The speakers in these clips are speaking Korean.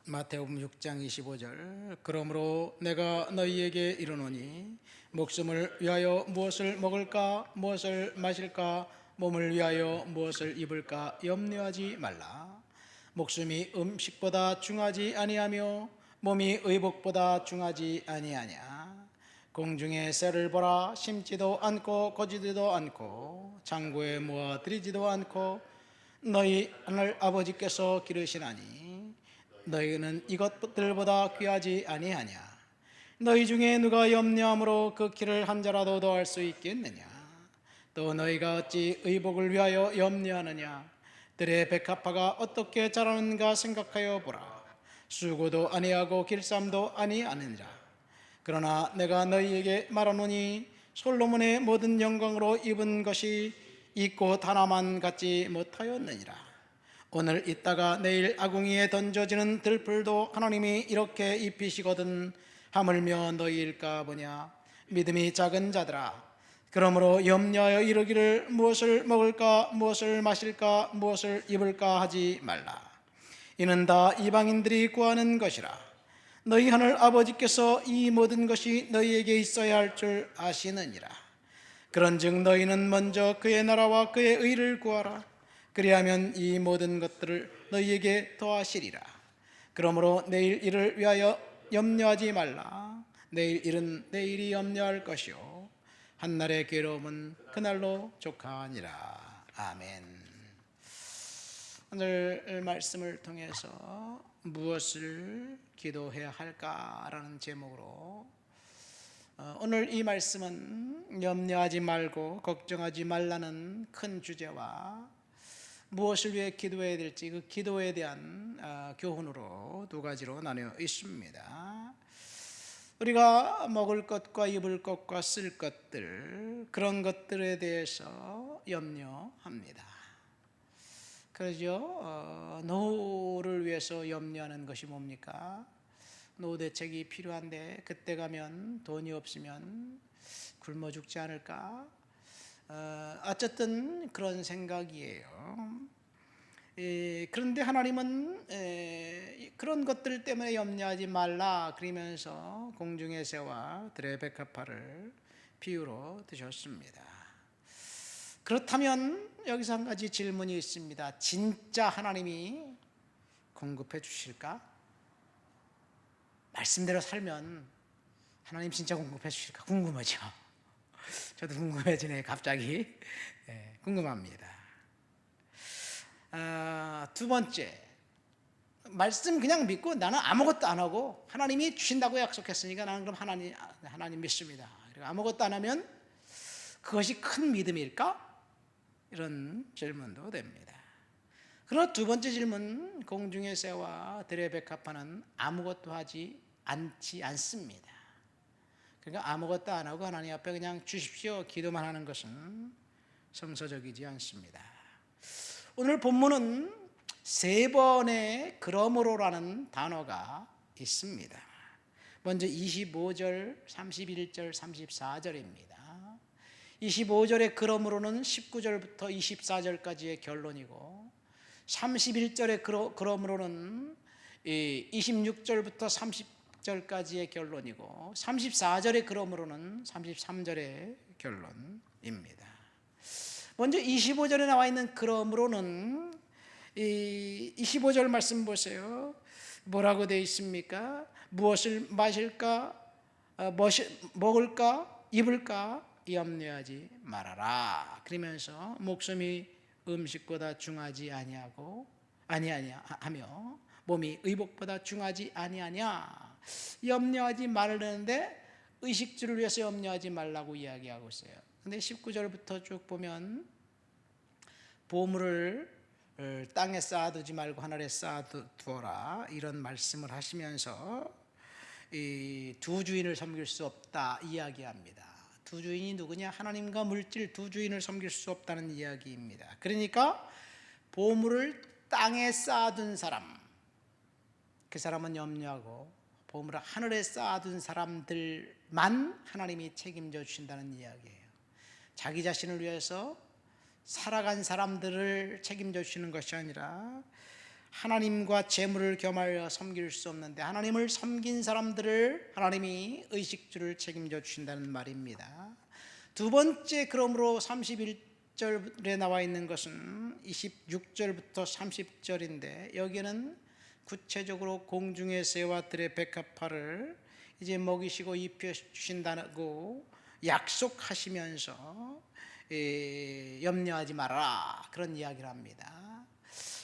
마태복음 6장 25절 그러므로 내가 너희에게 이르노니 목숨을 위하여 무엇을 먹을까 무엇을 마실까 몸을 위하여 무엇을 입을까 염려하지 말라. 목숨이 음식보다 중하지 아니하며 몸이 의복보다 중하지 아니하냐. 공중의 새를 보라. 심지도 않고 거지도 않고 창고에 모아 들이지도 않고 너희 하늘 아버지께서 기르시나니 너희는 이것들보다 귀하지 아니하냐. 너희 중에 누가 염려함으로 그 키를 한 자라도 더할 수 있겠느냐. 또 너희가 어찌 의복을 위하여 염려하느냐. 들의 백합화가 어떻게 자라는가 생각하여 보라. 수고도 아니하고 길쌈도 아니하느니라. 그러나 내가 너희에게 말하노니 솔로몬의 모든 영광으로 입은 것이 이 꽃 하나만 갖지 못하였느니라. 오늘 있다가 내일 아궁이에 던져지는 들풀도 하나님이 이렇게 입히시거든 하물며 너희일까 보냐. 믿음이 작은 자들아, 그러므로 염려하여 이르기를 무엇을 먹을까 무엇을 마실까 무엇을 입을까 하지 말라. 이는 다 이방인들이 구하는 것이라. 너희 하늘 아버지께서 이 모든 것이 너희에게 있어야 할 줄 아시느니라. 그런즉 너희는 먼저 그의 나라와 그의 의를 구하라. 그리하면 이 모든 것들을 너희에게 더하시리라. 그러므로 내일 일을 위하여 염려하지 말라. 내일 일은 내일이 염려할 것이요 한날의 괴로움은 그날로 족하니라. 아멘. 오늘 말씀을 통해서 무엇을 기도해야 할까라는 제목으로 오늘 이 말씀은 염려하지 말고 걱정하지 말라는 큰 주제와 무엇을 위해 기도해야 될지 그 기도에 대한 교훈으로 두 가지로 나뉘어 있습니다. 우리가 먹을 것과 입을 것과 쓸 것들, 그런 것들에 대해서 염려합니다. 그러죠. 노후를 위해서 염려하는 것이 뭡니까? 노후 대책이 필요한데 그때 가면 돈이 없으면 굶어 죽지 않을까? 어쨌든 그런 생각이에요. 그런데 하나님은 그런 것들 때문에 염려하지 말라 그러면서 공중의 새와 들의 백합화를 비유로 드셨습니다. 그렇다면 여기서 한 가지 질문이 있습니다. 진짜 하나님이 공급해 주실까? 말씀대로 살면 하나님 진짜 공급해 주실까 궁금하죠. 저도 궁금해지네 갑자기. 궁금합니다. 두 번째, 말씀 그냥 믿고 나는 아무것도 안 하고 하나님이 주신다고 약속했으니까 나는 그럼 하나님 믿습니다. 아무것도 안 하면 그것이 큰 믿음일까? 이런 질문도 됩니다. 그러나 두 번째 질문, 공중의 새와 들의 백합화는 아무것도 하지 않습니다. 그러니까 아무것도 안 하고 하나님 앞에 그냥 주십시오 기도만 하는 것은 성서적이지 않습니다. 오늘 본문은 세 번의 그러므로라는 단어가 있습니다. 먼저 25절, 31절, 34절입니다. 25절의 그러므로는 19절부터 24절까지의 결론이고 31절의 그러므로는 26절부터 30절까지의 결론이고 34절의 그러므로는 33절의 결론입니다. 먼저 25절에 나와 있는 그러므로는 25절 말씀 보세요. 뭐라고 되어 있습니까? 무엇을 마실까, 먹을까, 입을까 염려하지 말아라. 그러면서 목숨이 음식보다 중하지 아니하며 몸이 의복보다 중하지 아니하냐. 염려하지 말라는데 의식주를 위해서 염려하지 말라고 이야기하고 있어요. 근데 19절부터 쭉 보면 보물을 땅에 쌓아두지 말고 하늘에 쌓아두어라 이런 말씀을 하시면서 이 두 주인을 섬길 수 없다 이야기합니다. 두 주인이 누구냐? 하나님과 물질 두 주인을 섬길 수 없다는 이야기입니다. 그러니까 보물을 땅에 쌓아둔 사람, 그 사람은 염려하고 보물을 하늘에 쌓아둔 사람들만 하나님이 책임져 주신다는 이야기예요. 자기 자신을 위해서 살아간 사람들을 책임져 주시는 것이 아니라 하나님과 재물을 겸하여 섬길 수 없는데 하나님을 섬긴 사람들을 하나님이 의식주를 책임져 주신다는 말입니다. 두 번째, 그러므로 31절에 나와 있는 것은 26절부터 30절인데 여기는 구체적으로 공중의 새와 들의 백합화를 이제 먹이시고 입혀 주신다고 약속하시면서 염려하지 말아라, 그런 이야기를 합니다.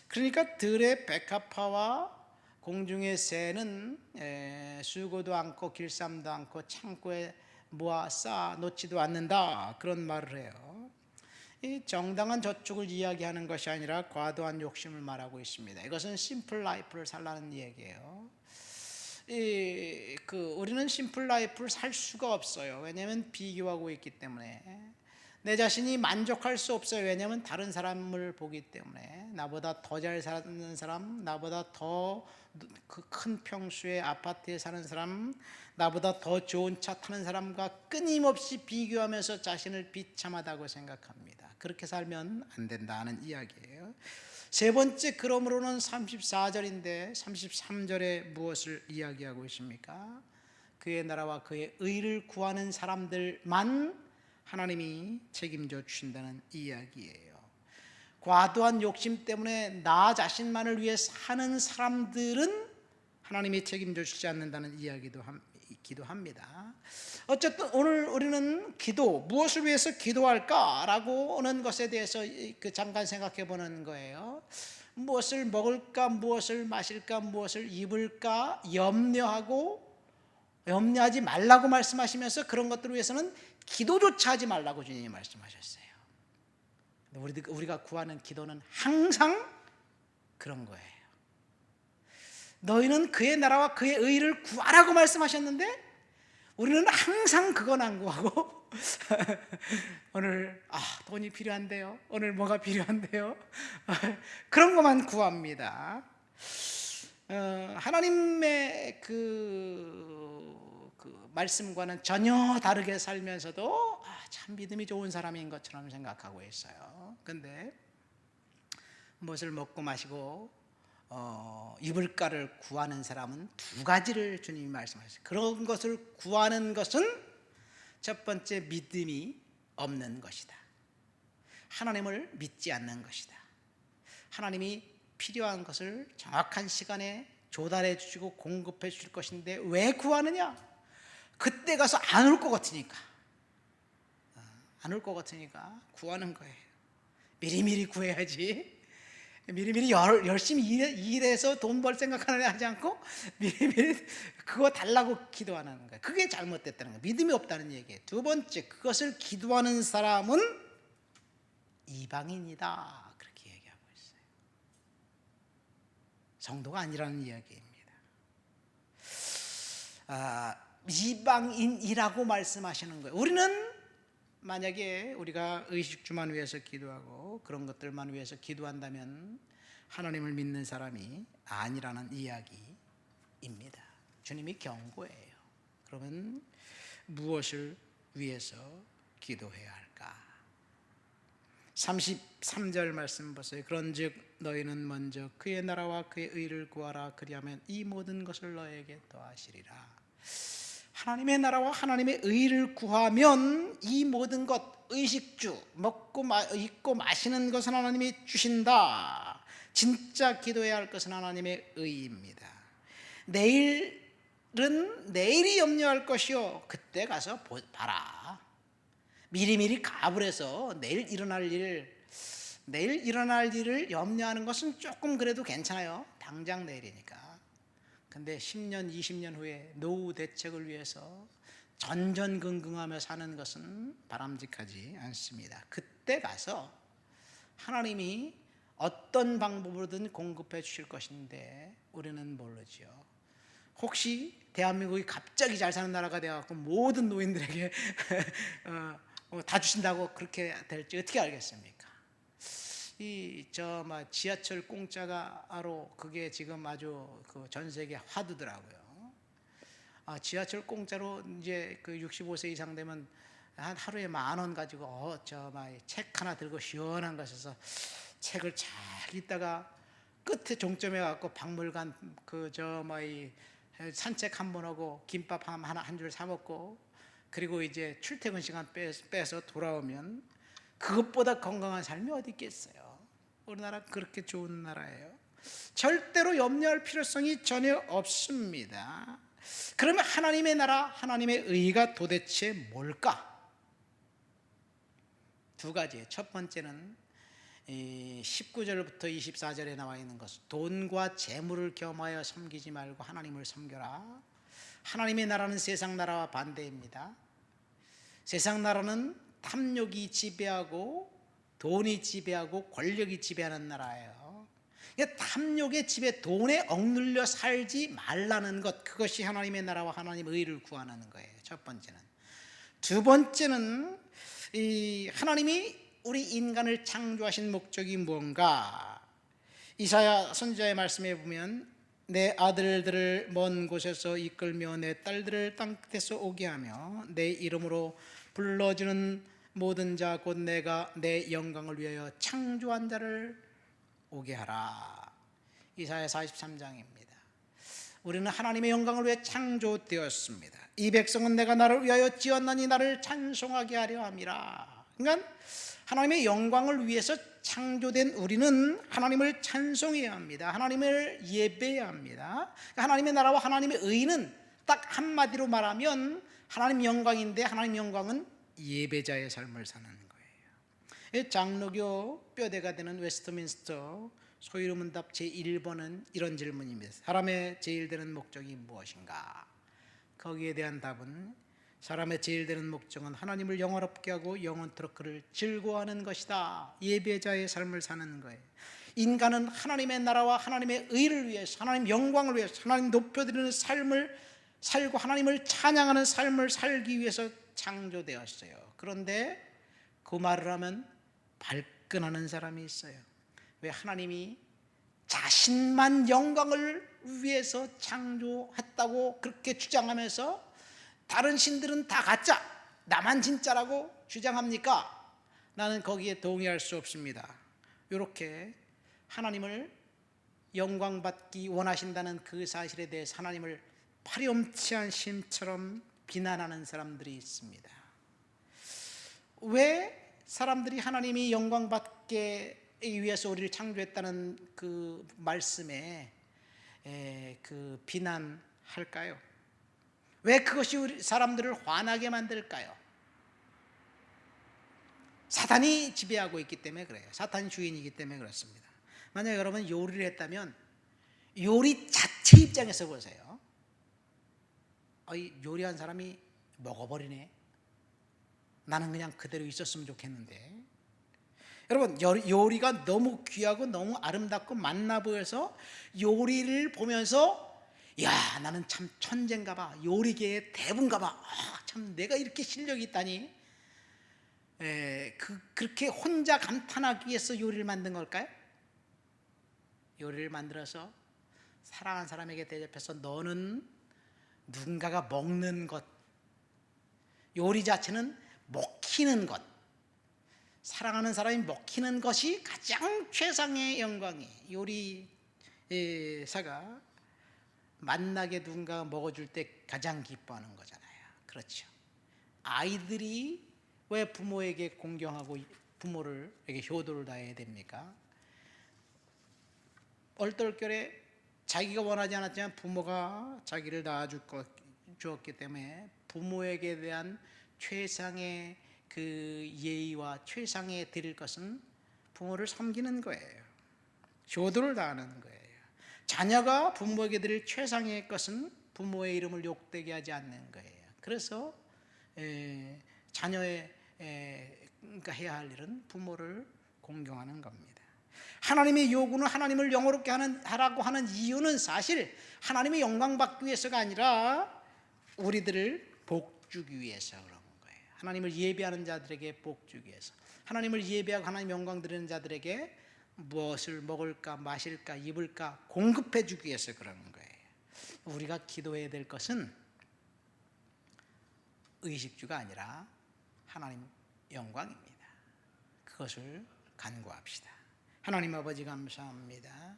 그러니까 들의 백합화와 공중의 새는 수고도 않고 길쌈도 않고 창고에 모아 쌓아 놓지도 않는다, 그런 말을 해요. 이 정당한 저축을 이야기하는 것이 아니라 과도한 욕심을 말하고 있습니다. 이것은 심플 라이프를 살라는 얘기예요. 우리는 심플 라이프를 살 수가 없어요. 왜냐하면 비교하고 있기 때문에. 내 자신이 만족할 수 없어요. 왜냐하면 다른 사람을 보기 때문에. 나보다 더 잘 사는 사람, 나보다 더 큰 평수의 아파트에 사는 사람, 나보다 더 좋은 차 타는 사람과 끊임없이 비교하면서 자신을 비참하다고 생각합니다. 그렇게 살면 안 된다는 이야기예요. 세 번째, 그러므로는 34절인데 33절에 무엇을 이야기하고 있습니까? 그의 나라와 그의 의를 구하는 사람들만 하나님이 책임져 주신다는 이야기예요. 과도한 욕심 때문에 나 자신만을 위해 사는 사람들은 하나님이 책임져 주지 않는다는 이야기도 합니다. 어쨌든 오늘 우리는 기도, 무엇을 위해서 기도할까라고 하는 것에 대해서 잠깐 생각해 보는 거예요. 무엇을 먹을까, 무엇을 마실까, 무엇을 입을까 염려하지 말라고 말씀하시면서 그런 것들을 위해서는 기도조차 하지 말라고 주님이 말씀하셨어요. 우리가 구하는 기도는 항상 그런 거예요. 너희는 그의 나라와 그의 의를 구하라고 말씀하셨는데 우리는 항상 그건 안 구하고 오늘 돈이 필요한데요, 오늘 뭐가 필요한데요, 그런 것만 구합니다. 하나님의 그 말씀과는 전혀 다르게 살면서도 참 믿음이 좋은 사람인 것처럼 생각하고 있어요. 근데 무엇을 먹고 마시고 입을까를 구하는 사람은 두 가지를 주님이 말씀하셨어요. 그런 것을 구하는 것은 첫 번째, 믿음이 없는 것이다. 하나님을 믿지 않는 것이다. 하나님이 필요한 것을 정확한 시간에 조달해 주시고 공급해 주실 것인데 왜 구하느냐? 그때 가서 안 올 것 같으니까. 안 올 것 같으니까 구하는 거예요. 미리미리 구해야지. 미리미리 열심히 일해서 돈 벌 생각하는 애 하지 않고 미리미리 그거 달라고 기도하는 거예요. 그게 잘못됐다는 거예요. 믿음이 없다는 얘기예요. 두 번째, 그것을 기도하는 사람은 이방인이다, 그렇게 얘기하고 있어요. 성도가 아니라는 이야기입니다. 이방인이라고 말씀하시는 거예요. 우리는 만약에 우리가 의식주만 위해서 기도하고 그런 것들만 위해서 기도한다면 하나님을 믿는 사람이 아니라는 이야기입니다. 주님이 경고해요. 그러면 무엇을 위해서 기도해야 할까? 33절 말씀 보세요. 그런즉 너희는 먼저 그의 나라와 그의 의를 구하라. 그리하면 이 모든 것을 너에게 더하시리라. 하나님의 나라와 하나님의 의를 구하면 이 모든 것, 의식주, 먹고 입고 마시는 것은 하나님이 주신다. 진짜 기도해야 할 것은 하나님의 의입니다. 내일은 내일이 염려할 것이요, 그때 가서 봐라. 미리미리 갑을 해서 내일 일어날 일을 염려하는 것은 조금 그래도 괜찮아요. 당장 내일이니까. 근데 10년, 20년 후에 노후 대책을 위해서 전전긍긍하며 사는 것은 바람직하지 않습니다. 그때 가서 하나님이 어떤 방법으로든 공급해 주실 것인데 우리는 모르죠. 혹시 대한민국이 갑자기 잘 사는 나라가 되어서 모든 노인들에게 다 주신다고 그렇게 될지 어떻게 알겠습니까? 지하철 공짜가로 그게 지금 아주 전 세계 화두더라고요. 지하철 공짜로 이제 65세 이상 되면 한 하루에 10,000원 가지고 책 하나 들고 시원한 곳에서 책을 잘 읽다가 끝에 종점에 갖고 박물관 이 산책 한번 하고 김밥 한 줄 사 먹고 그리고 이제 출퇴근 시간 빼서 돌아오면 그것보다 건강한 삶이 어디 있겠어요? 우리나라 그렇게 좋은 나라예요. 절대로 염려할 필요성이 전혀 없습니다. 그러면 하나님의 나라, 하나님의 의가 도대체 뭘까? 두 가지예요. 첫 번째는 19절부터 24절에 나와 있는 것, 돈과 재물을 겸하여 섬기지 말고 하나님을 섬겨라. 하나님의 나라는 세상 나라와 반대입니다. 세상 나라는 탐욕이 지배하고 돈이 지배하고 권력이 지배하는 나라예요. 그러니까 탐욕의 지배, 돈에 억눌려 살지 말라는 것, 그것이 하나님의 나라와 하나님의 의를 구하는 거예요. 첫 번째는. 두 번째는 하나님이 우리 인간을 창조하신 목적이 뭔가? 이사야 선지자의 말씀에 보면 내 아들들을 먼 곳에서 이끌며 내 딸들을 땅끝에서 오게 하며 내 이름으로 불러주는 모든 자 곧 내가 내 영광을 위하여 창조한 자를 오게 하라. 이사야 43장입니다. 우리는 하나님의 영광을 위해 창조되었습니다. 이 백성은 내가 나를 위하여 지었나니 나를 찬송하게 하려 함이라. 그러니까 하나님의 영광을 위해서 창조된 우리는 하나님을 찬송해야 합니다. 하나님을 예배해야 합니다. 하나님의 나라와 하나님의 의는 딱 한마디로 말하면 하나님 영광인데, 하나님 영광은 예배자의 삶을 사는 거예요. 장로교 뼈대가 되는 웨스트민스터 소위문답 제1번은 이런 질문입니다. 사람의 제일 되는 목적이 무엇인가? 거기에 대한 답은 사람의 제일 되는 목적은 하나님을 영화롭게 하고 영원토록 그를 즐거워하는 것이다. 예배자의 삶을 사는 거예요. 인간은 하나님의 나라와 하나님의 의를 위해서, 하나님 영광을 위해서, 하나님 높여드리는 삶을 살고 하나님을 찬양하는 삶을 살기 위해서 창조되었어요. 그런데 그 말을 하면 발끈하는 사람이 있어요. 왜? 하나님이 자신만 영광을 위해서 창조했다고 그렇게 주장하면서 다른 신들은 다 가짜, 나만 진짜라고 주장합니까? 나는 거기에 동의할 수 없습니다. 이렇게 하나님을 영광받기 원하신다는 그 사실에 대해서 하나님을 파렴치한 심처럼 비난하는 사람들이 있습니다. 왜 사람들이 하나님이 영광받게 위해서 우리를 창조했다는 그 말씀에 그 비난할까요? 왜 그것이 우리 사람들을 화나게 만들까요? 사탄이 지배하고 있기 때문에 그래요. 사탄이 주인이기 때문에 그렇습니다. 만약 여러분 요리를 했다면 요리 자체 입장에서 보세요. 요리한 사람이 먹어버리네. 나는 그냥 그대로 있었으면 좋겠는데. 여러분, 요리가 너무 귀하고 너무 아름답고 맛나 보여서 요리를 보면서 야, 나는 참 천재인가 봐, 요리계의 대부인가 봐, 참 내가 이렇게 실력이 있다니, 그렇게 혼자 감탄하기 위해서 요리를 만든 걸까요? 요리를 만들어서 사랑하는 사람에게 대접해서 너는 누군가가 먹는 것, 요리 자체는 먹히는 것, 사랑하는 사람이 먹히는 것이 가장 최상의 영광이에요. 요리사가 만나게 누군가 먹어줄 때 가장 기뻐하는 거잖아요. 그렇죠. 아이들이 왜 부모에게 공경하고 부모에게 효도를 다해야 됩니까? 얼떨결에 자기가 원하지 않았지만 부모가 자기를 낳아주었기 때문에 부모에게 대한 최상의 그 예의와 최상의 드릴 것은 부모를 섬기는 거예요. 효도를 다하는 거예요. 자녀가 부모에게 드릴 최상의 것은 부모의 이름을 욕되게 하지 않는 거예요. 그래서 자녀의 그러니까 해야 할 일은 부모를 공경하는 겁니다. 하나님의 요구는 하나님을 영화롭게 하라고 하는 이유는 사실 하나님의 영광 받기 위해서가 아니라 우리들을 복 주기 위해서 그런 거예요. 하나님을 예배하는 자들에게 복 주기 위해서, 하나님을 예배하고 하나님 영광 드리는 자들에게 무엇을 먹을까 마실까 입을까 공급해 주기 위해서 그러는 거예요. 우리가 기도해야 될 것은 의식주가 아니라 하나님 영광입니다. 그것을 간구합시다. 하나님 아버지 감사합니다.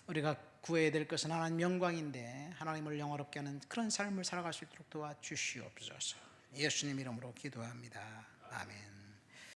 우리가 구해야 될 것은 하나님 영광인데 하나님을 영화롭게 하는 그런 삶을 살아갈 수 있도록 도와주시옵소서. 예수님 이름으로 기도합니다. 아멘.